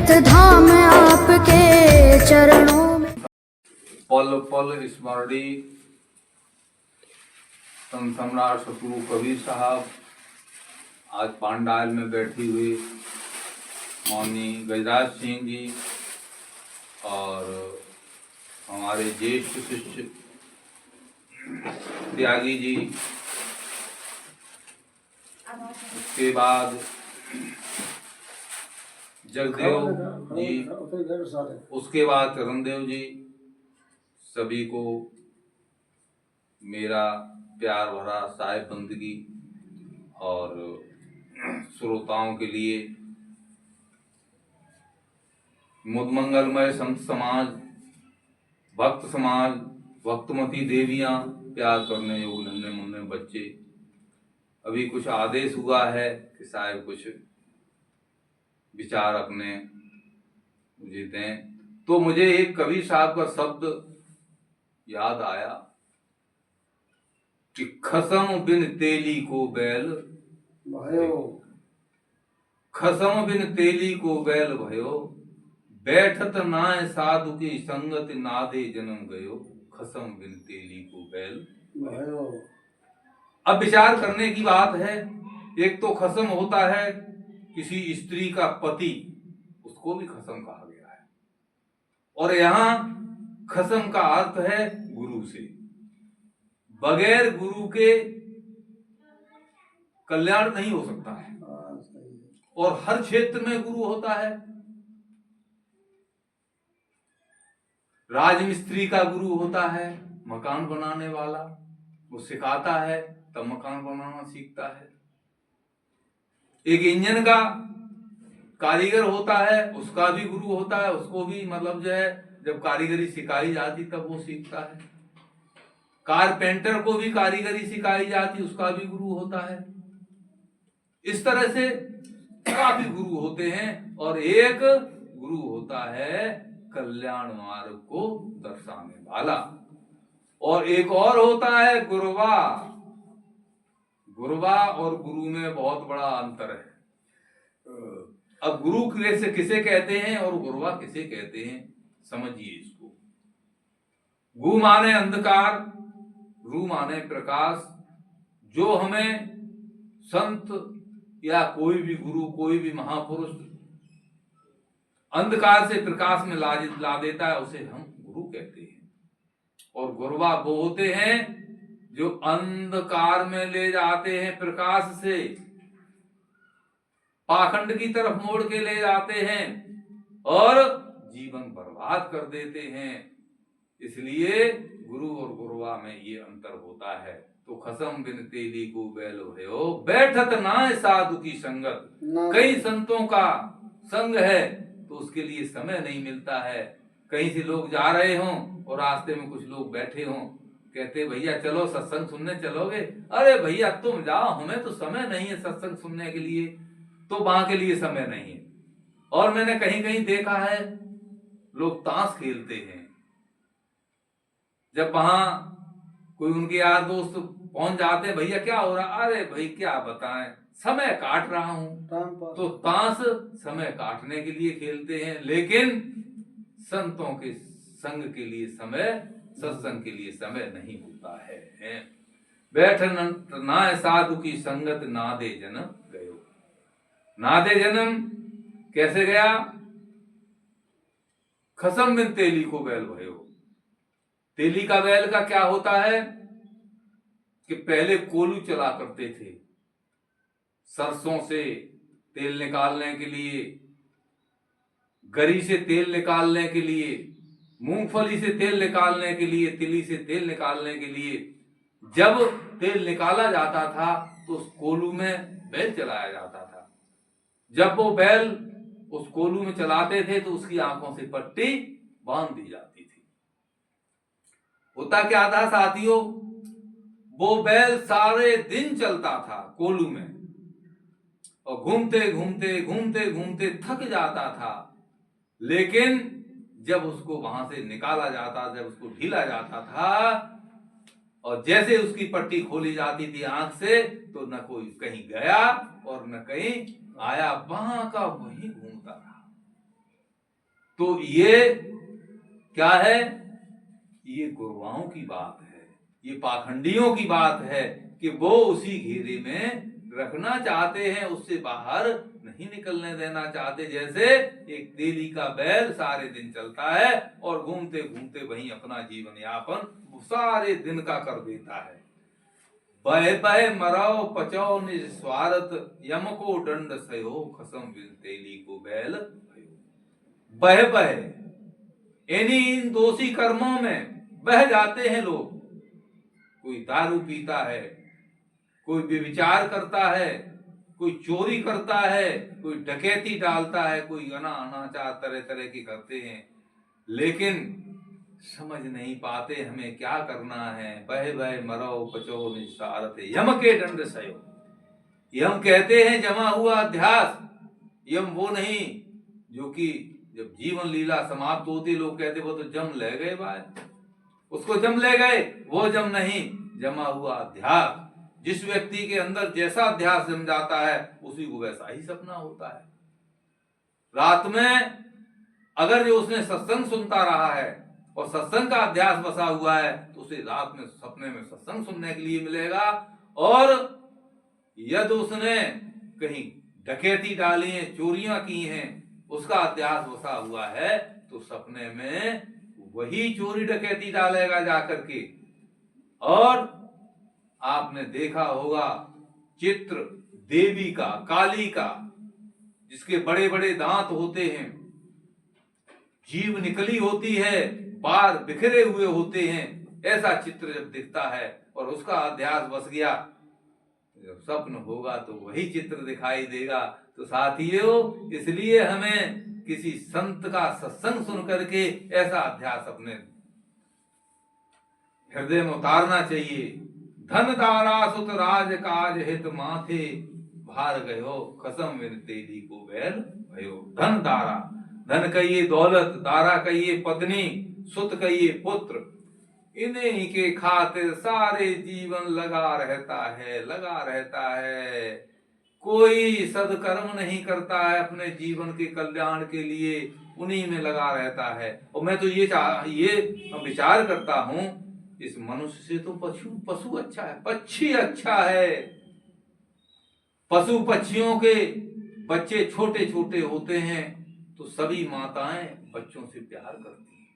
तीर्थ धाम आपके चरणों में। पल पल स्मरणी संत सम्राट सतगुरु कबीर साहब आज पांडाल में बैठी हुई मौनी गजराज सिंह जी और हमारे ज्येष्ठ शिष्य त्यागी जी, उसके बाद जगदेव जी, उसके बाद चरणदेव जी, सभी को मेरा प्यार भरा साहिब बंदगी और श्रोताओं के लिए मुदमंगलमय संत समाज, भक्त समाज, भक्तमती देवियां, प्यार करने योग्य नन्हे मुन्ने बच्चे, अभी कुछ आदेश हुआ है कि साहिब कुछ विचार अपने मुझे दें, तो मुझे एक कबीर साहब का शब्द याद आया कि खसम बिन तेली को बैल भयो, खसम बिन तेली को बैल भयो, बैठत नाय साधु की संगत नादे जन्म गयो, खसम बिन तेली को बैल भयो। अब विचार करने की बात है। एक तो खसम होता है किसी स्त्री का पति, उसको भी खसम कहा गया है, और यहां खसम का अर्थ है गुरु से। बगैर गुरु के कल्याण नहीं हो सकता है, और हर क्षेत्र में गुरु होता है। राजमिस्त्री का गुरु होता है, मकान बनाने वाला, वो सिखाता है तब मकान बनाना सीखता है। एक इंजन का कारीगर होता है, उसका भी गुरु होता है, उसको भी मतलब जो है जब कारीगरी सिखाई जाती तब वो सीखता है। कारपेंटर को भी कारीगरी सिखाई जाती, उसका भी गुरु होता है। इस तरह से काफी गुरु होते हैं, और एक गुरु होता है कल्याण मार्ग को दर्शाने वाला, और एक और होता है गुरवा। गुरवा और गुरु में बहुत बड़ा अंतर है। अब गुरु किसे कहते हैं और गुरवा किसे कहते हैं, समझिए इसको। गु माने अंधकार, रू माने प्रकाश। जो हमें संत या कोई भी गुरु, कोई भी महापुरुष अंधकार से प्रकाश में ला देता है, उसे हम गुरु कहते हैं। और गुरवा वो होते हैं जो अंधकार में ले जाते हैं, प्रकाश से पाखंड की तरफ मोड़ के ले जाते हैं और जीवन बर्बाद कर देते हैं। इसलिए गुरु और गुरवा में ये अंतर होता है। तो खसम बिन तेली को बैल भयो, बैठत नाय साधु की संगत। कई संतों का संग है तो उसके लिए समय नहीं मिलता है। कहीं से लोग जा रहे हों और रास्ते में कुछ लोग बैठे हों, कहते भैया चलो सत्संग सुनने चलोगे? अरे भैया तुम जाओ, हमें तो समय नहीं है सत्संग सुनने के लिए, तो वहां के लिए समय नहीं है। और मैंने कहीं कहीं देखा है लोग ताश खेलते हैं, जब वहां कोई उनके यार दोस्त पहुंच जाते हैं, भैया क्या हो रहा? अरे भाई क्या बताएं, समय काट रहा हूं। तो ताश समय काटने के लिए खेलते हैं, लेकिन संतों के संग के लिए समय, सत्संग के लिए समय नहीं होता है। बैठ नाय साधु की संगत नादे जन्म गयो। नादे जन्म कैसे गया? खसम बिन तेली को बैल भयो। तेली का बैल का क्या होता है कि पहले कोलू चला करते थे, सरसों से तेल निकालने के लिए, गरी से तेल निकालने के लिए, मूंगफली से तेल निकालने के लिए, तिली से तेल निकालने के लिए। जब तेल निकाला जाता था तो उस कोलू में बैल चलाया जाता था। जब वो बैल उस कोलू में चलाते थे तो उसकी आंखों से पट्टी बांध दी जाती थी। होता क्या था साथियों, वो बैल सारे दिन चलता था कोलू में, और घूमते घूमते घूमते घूमते थक जाता था। लेकिन जब उसको वहां से निकाला जाता, जब उसको ढीला जाता था और जैसे उसकी पट्टी खोली जाती थी आंख से, तो न कोई कहीं गया और न कहीं आया, वहां का वहीं घूमता रहा। तो ये क्या है? ये गुरवाओं की बात है, ये पाखंडियों की बात है कि वो उसी घेरे में रखना चाहते हैं, उससे बाहर नहीं निकलने देना चाहते। जैसे एक तेली का बैल सारे दिन चलता है और घूमते घूमते वहीं अपना जीवन यापन सारे दिन का कर देता है। बह बह मरो पचो निस्वार्थ, यम को दंड सयो खसम बिन तेली को बैल भयो। बह बह इन दोषी कर्मों में बह जाते हैं लोग। कोई दारू पीता है, कोई व्यभिचार करता है, कोई चोरी करता है, कोई डकैती डालता है, कोई अनाचार तरह तरह के करते हैं, लेकिन समझ नहीं पाते हमें क्या करना है। बह बह मरो पचो निस्सारथ, यम के दंड सयो। यम कहते हैं जमा हुआ अध्यास। यम वो नहीं जो कि जब जीवन लीला समाप्त होती लोग कहते वो तो जम ले गए भाई, उसको जम ले गए, वो जम नहीं, जमा हुआ अध्यास। जिस व्यक्ति के अंदर जैसा अध्यास जम जाता है उसी को वैसा ही सपना होता है। रात में अगर जो उसने सत्संग सुनता रहा है और सत्संग का अध्यास बसा हुआ है तो उसे रात में सपने में सत्संग सुनने के लिए मिलेगा। और यदि उसने कहीं डकैती डाली है, चोरियां की हैं, उसका अध्यास बसा हुआ है तो सपने में वही चोरी डकैती डालेगा जाकर के। और आपने देखा होगा चित्र देवी का, काली का, जिसके बड़े बड़े दांत होते हैं, जीभ निकली होती है, बार बिखरे हुए होते हैं, ऐसा चित्र जब दिखता है और उसका अध्यास बस गया, जब स्वप्न होगा तो वही चित्र दिखाई देगा। तो साथियों, इसलिए हमें किसी संत का सत्संग सुन करके ऐसा अध्यास अपने हृदय में उतारना चाहिए। धन दारा सुत राज काज हित माथे, भार गयो कसम बिन तेली को बैल भयो। धन दारा, धन कहिए दौलत, दारा कहिए पत्नी, सुत कहिए पुत्र, इन्हीं के खातिर सारे जीवन लगा रहता है। कोई सदकर्म नहीं करता है अपने जीवन के कल्याण के लिए, उन्हीं में लगा रहता है। और मैं तो ये विचार करता हूं, इस मनुष्य से तो पशु अच्छा है, पक्षी अच्छा है। पशु पक्षियों के बच्चे छोटे छोटे होते हैं तो सभी माताएं बच्चों से प्यार करती हैं,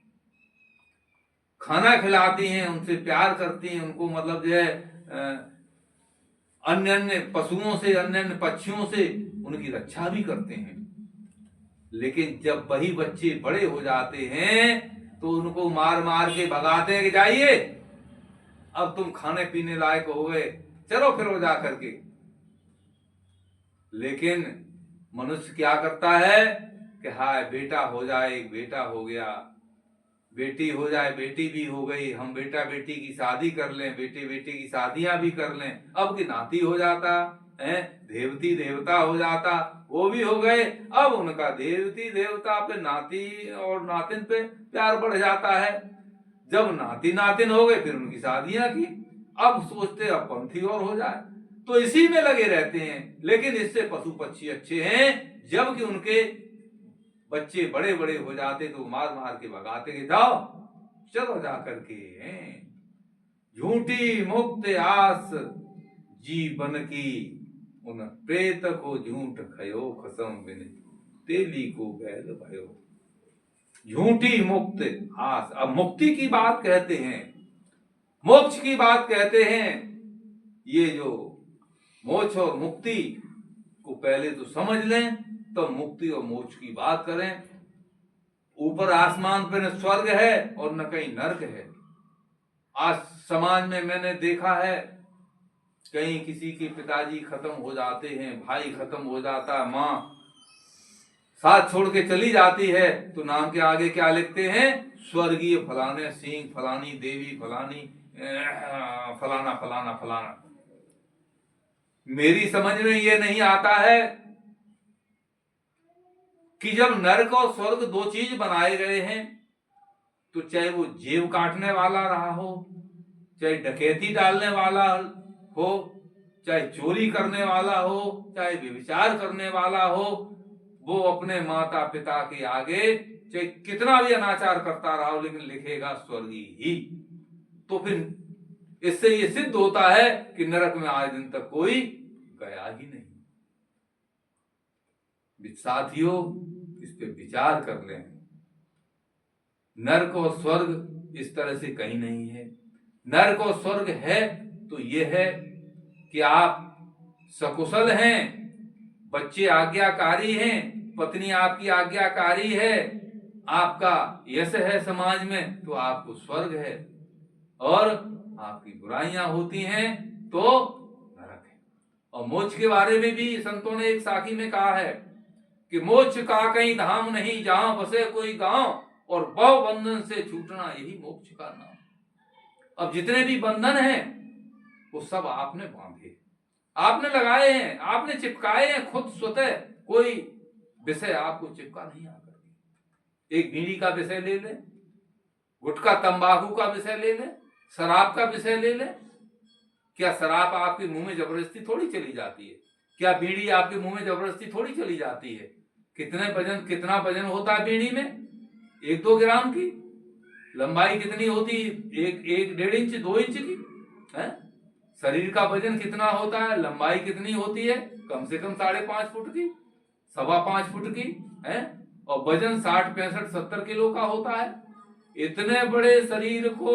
खाना खिलाती हैं, उनसे प्यार करती हैं, उनको मतलब जो है अन्य अन्य पशुओं से, अन्य अन्य पक्षियों से उनकी रक्षा भी करते हैं। लेकिन जब वही बच्चे बड़े हो जाते हैं तो उनको मार मार के भगाते हैं कि जाइए अब तुम खाने पीने लायक हो गए, चलो फिर वो जा करके। लेकिन मनुष्य क्या करता है कि हाय बेटा हो जाए, एक बेटा हो गया, बेटी हो जाए, बेटी भी हो गई, हम बेटा बेटी की शादी कर लें, बेटे बेटी की शादियां भी कर लें, अब की नाती हो जाता है, देवती देवता हो जाता, वो भी हो गए। अब उनका देवती देवता पे नाती और नातिन पे प्यार बढ़ जाता है। जब नाती नातिन हो गए फिर उनकी शादियां की, अब सोचते अब पंथी और हो जाए, तो इसी में लगे रहते हैं। लेकिन इससे पशु पक्षी अच्छे हैं, जबकि उनके बच्चे बड़े बड़े हो जाते तो मार मार के भगाते कि जाओ चलो जा करके। झूठी मुक्त आस जीवन की, उन प्रेत को झूठ खयो खसम बिन तेली को बैल भयो। झूठी मुक्त आस, अब मुक्ति की बात कहते हैं, मोक्ष की बात कहते हैं। ये जो मोक्ष और मुक्ति को पहले तो समझ लें, तो मुक्ति और मोक्ष की बात करें। ऊपर आसमान पे न स्वर्ग है और न कहीं नरक है। आज समाज में मैंने देखा है कहीं किसी के पिताजी खत्म हो जाते हैं, भाई खत्म हो जाता है, माँ साथ छोड़ के चली जाती है, तो नाम के आगे क्या लिखते हैं? स्वर्गीय फलाने सिंह, फलानी देवी, फलानी फलाना फलाना फलाना। मेरी समझ में ये नहीं आता है कि जब नरक और स्वर्ग दो चीज बनाए गए हैं, तो चाहे वो जेब काटने वाला रहा हो, चाहे डकैती डालने वाला हो, चाहे चोरी करने वाला हो, चाहे व्यभिचार करने वाला हो, वो अपने माता पिता के आगे चाहे कितना भी अनाचार करता रहा, लेकिन लिखेगा स्वर्गीय ही। तो फिर इससे ये सिद्ध होता है कि नरक में आज दिन तक कोई गया ही नहीं। साथियों, इस पे विचार कर लें। नरक और स्वर्ग इस तरह से कहीं नहीं है। नरक और स्वर्ग है तो ये है कि आप सकुशल हैं, बच्चे आज्ञाकारी हैं, पत्नी आपकी आज्ञाकारी है, आपका यश है समाज में तो आपको स्वर्ग है, और आपकी बुराइयां होती हैं तो नरक है। और मोक्ष के बारे में भी संतों ने एक साखी में कहा है कि मोक्ष का कहीं धाम नहीं जहां बसे कोई गांव, और भव बंधन से छूटना यही मोक्ष का नाम। अब जितने भी बंधन हैं वो सब आपने बांधे, आपने लगाए हैं, आपने चिपकाए हैं खुद स्वतः। कोई विषय आपको चिपका नहीं आकर। एक बीड़ी का विषय ले ले, गुटखा तंबाकू का विषय ले ले, शराब का विषय ले ले। क्या शराब आपके मुंह में जबरदस्ती थोड़ी चली जाती है? क्या बीड़ी आपके मुंह में जबरदस्ती थोड़ी चली जाती है? कितना वजन होता है बीड़ी में? 1-2 ग्राम की। लंबाई कितनी होती? 1-1.5 इंच 2 इंच की है। शरीर का वजन कितना होता है? लंबाई कितनी होती है? कम से कम 5.5 फुट की, 5.25 फुट की है। और वजन 60-65-70 किलो का होता है। इतने बड़े शरीर को,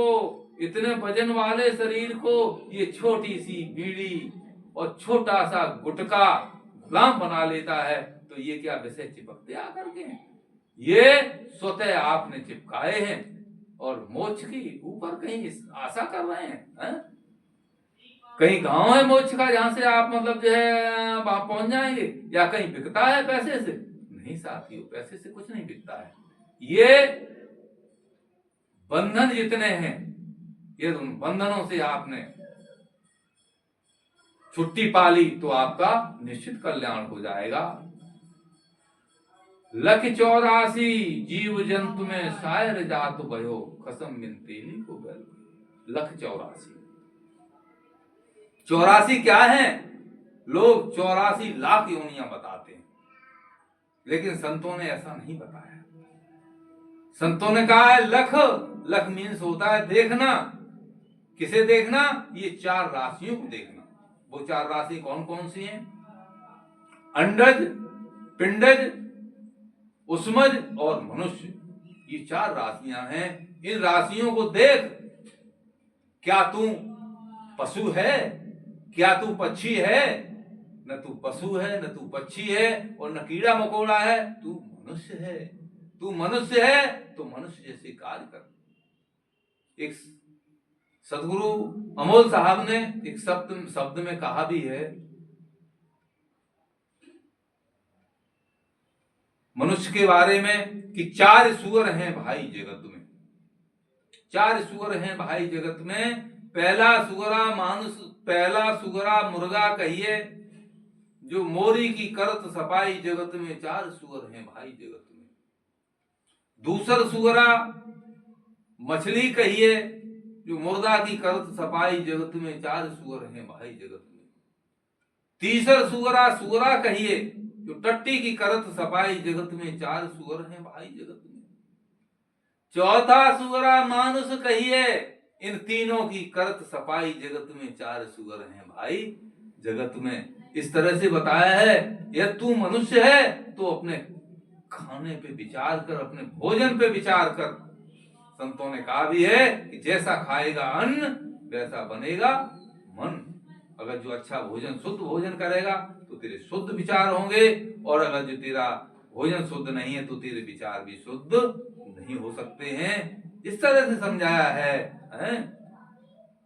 इतने वजन वाले शरीर को ये छोटी सी बीड़ी और छोटा सा गुटखा गुलाम बना लेता है। तो ये क्या विषय चिपकते आकर के हैं? ये स्वतः आपने चिपकाए हैं और मोक्ष की ऊपर कहीं आशा कर रहे हैं। कहीं गांव है मोक्ष का जहां से आप मतलब जो है वहां पहुंच जाएंगे, या कहीं बिकता है पैसे से? नहीं साथियों, पैसे से कुछ नहीं बिकता है। ये बंधन जितने हैं, ये बंधनों से आपने छुट्टी पाली तो आपका निश्चित कल्याण हो जाएगा। 184 जीव जंतु में शायर जात भयो, कसम बिन तेली को बैल। 184 84 क्या है? लोग 84 लाख योनियां बताते हैं, लेकिन संतों ने ऐसा नहीं बताया। संतों ने कहा है लख। लख मीन्स होता है देखना। किसे देखना? ये 4 राशियों को देखना। वो 4 राशि कौन कौन सी हैं? अंडज, पिंडज, उष्मज और मनुष्य। ये 4 राशियां हैं। इन राशियों को देख। क्या तू पशु है? क्या तू पक्षी है? न तू पशु है, न तू पक्षी है, और न कीड़ा मकोड़ा है। तू मनुष्य है। तू मनुष्य है तो मनुष्य जैसे कार्य कर। एक सदगुरु अमोल साहब ने एक शब्द में कहा भी है, मनुष्य के बारे में, कि 4 सुअर हैं भाई जगत में। 4 सुअर हैं भाई जगत में। पहला सुअरा मुर्गा कहिए, जो मोरी की करत सफाई जगत में। 4 सुअर हैं भाई जगत में। दूसर सुअरा मछली कहिए, जो मुर्दा की करत सफाई जगत में। 4 सुअर हैं भाई जगत में। तीसर सुअरा कहिए, जो टट्टी की करत सफाई जगत में। 4 सुअर हैं भाई जगत में। चौथा सुअरा मानुष कहिए, इन तीनों की करत सफाई जगत में। 4 सुअर हैं भाई जगत में। इस तरह से बताया है। यदि तू मनुष्य है तो अपने खाने पे विचार कर, अपने भोजन पे विचार कर। संतों ने कहा भी है कि जैसा खाएगा अन्न वैसा बनेगा मन। अगर जो अच्छा भोजन, शुद्ध भोजन करेगा तो तेरे शुद्ध विचार होंगे, और अगर जो तेरा भोजन शुद्ध नहीं है तो तेरे विचार भी शुद्ध नहीं हो सकते हैं। इस तरह से समझाया है?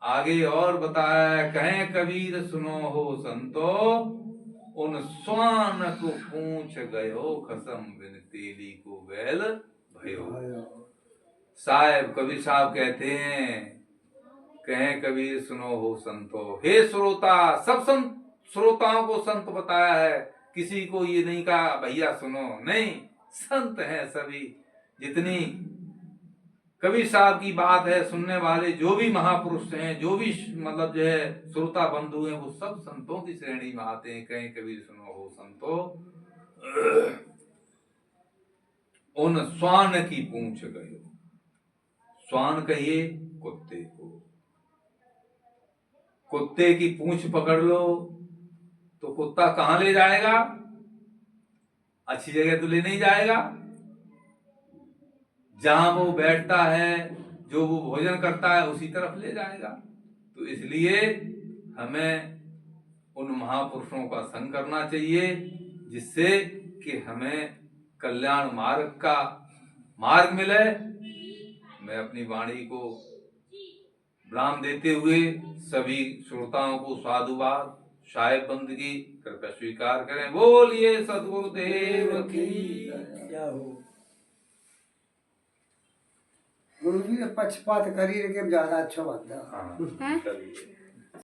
आगे और बताया, कहें कबीर सुनो हो संतो, उन स्वान को पूछ गयो, कसम बिन तेली को बैल भयो। साहब कबीर साहब कहते हैं, कहें कबीर सुनो हो संतो। हे श्रोता, सब संत श्रोताओं को संत बताया है। किसी को ये नहीं कहा भैया सुनो, नहीं, संत हैं सभी। जितनी कबीर साहब की बात है सुनने वाले जो भी महापुरुष हैं, जो भी मतलब जो है श्रोता बंधु हैं, वो सब संतों की श्रेणी में आते हैं। कहें कबीर सुनो हो संतो। उन स्वान की पूंछ गयो। स्वान कहिए कुत्ते को। कुत्ते की पूंछ पकड़ लो तो कुत्ता कहां ले जाएगा? अच्छी जगह तो ले नहीं जाएगा। जहां वो बैठता है, जो वो भोजन करता है, उसी तरफ ले जाएगा। तो इसलिए हमें उन महापुरुषों का संग करना चाहिए, जिससे कि हमें कल्याण मार्ग का मार्ग मिले। मैं अपनी वाणी को विराम देते हुए सभी श्रोताओं को साधुवाद, साहेब बंदगी कृपया स्वीकार करें। बोलिए सदगुरुदेव की क्या हो गुरु जी ने पक्षपात करी लेकिन ज्यादा अच्छा बनता हाँ, चलिए।